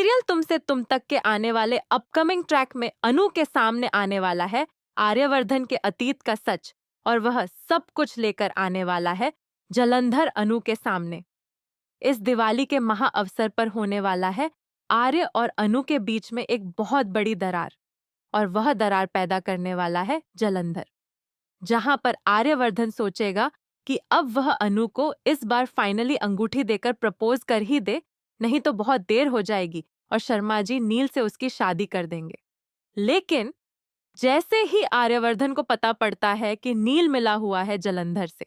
Serial तुमसे तुम तक के आने वाले अपकमिंग ट्रैक में अनु के सामने आने वाला है आर्यवर्धन के अतीत का सच, और वह सब कुछ लेकर आने वाला है जलंधर अनु के सामने। इस दिवाली के महा अवसर पर होने वाला है आर्य और अनु के बीच में एक बहुत बड़ी दरार, और वह दरार पैदा करने वाला है जलंधर। जहां पर आर्यवर्धन सोचेगा कि अब वह अनु को इस बार फाइनली अंगूठी देकर प्रपोज कर ही दे, नहीं तो बहुत देर हो जाएगी और शर्मा जी नील से उसकी शादी कर देंगे। लेकिन जैसे ही आर्यवर्धन को पता पड़ता है कि नील मिला हुआ है जलंधर से,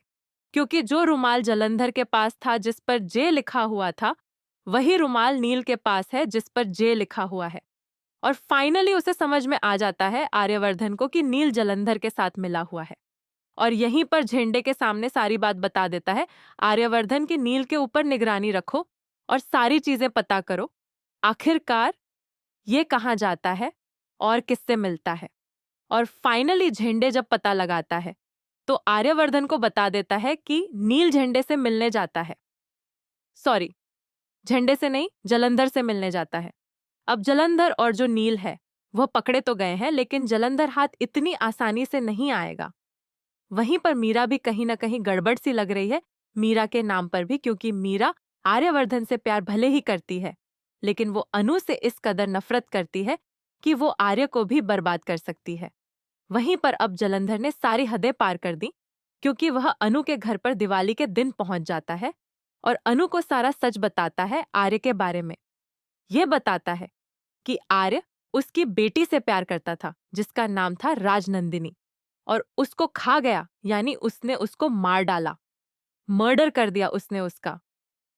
क्योंकि जो रुमाल जलंधर के पास था जिस पर जे लिखा हुआ था, वही रुमाल नील के पास है जिस पर जे लिखा हुआ है। और फाइनली उसे समझ में आ जाता है आर्यवर्धन को कि नील जलंधर के साथ मिला हुआ है। और यहीं पर झंडे के सामने सारी बात बता देता है आर्यवर्धन की नील के ऊपर निगरानी रखो और सारी चीजें पता करो, आखिरकार ये कहाँ जाता है और किससे मिलता है। और फाइनली झंडे जब पता लगाता है तो आर्यवर्धन को बता देता है कि नील झंडे से मिलने जाता है। सॉरी, झंडे से नहीं, जलंधर से मिलने जाता है। अब जलंधर और जो नील है वह पकड़े तो गए हैं, लेकिन जलंधर हाथ इतनी आसानी से नहीं आएगा। वहीं पर मीरा भी कहीं ना कहीं गड़बड़ सी लग रही है, मीरा के नाम पर भी, क्योंकि मीरा आर्यवर्धन से प्यार भले ही करती है, लेकिन वो अनु से इस कदर नफरत करती है कि वो आर्य को भी बर्बाद कर सकती है। वहीं पर अब जलंधर ने सारी हदें पार कर दी, क्योंकि वह अनु के घर पर दिवाली के दिन पहुंच जाता है और अनु को सारा सच बताता है आर्य के बारे में। ये बताता है कि आर्य उसकी बेटी से प्यार करता था जिसका नाम था राजनंदिनी, और उसको खा गया, यानी उसने उसको मार डाला, मर्डर कर दिया उसने उसका।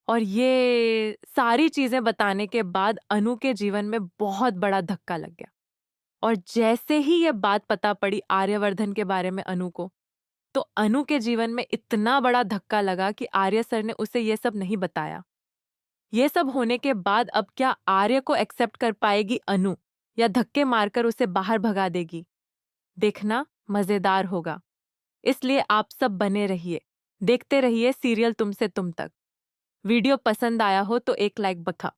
और ये सारी चीजें बताने के बाद अनु के जीवन में बहुत बड़ा धक्का लग गया। और जैसे ही ये बात पता पड़ी आर्यवर्धन के बारे में अनु को, तो अनु के जीवन में इतना बड़ा धक्का लगा कि आर्य सर ने उसे ये सब नहीं बताया। ये सब होने के बाद अब क्या आर्य को एक्सेप्ट कर पाएगी अनु, या धक्के मारकर उसे बाहर भगा देगी? देखना मजेदार होगा। इसलिए आप सब बने रहिए, देखते रहिए सीरियल तुमसे तुम तक। वीडियो पसंद आया हो तो एक लाइक बता।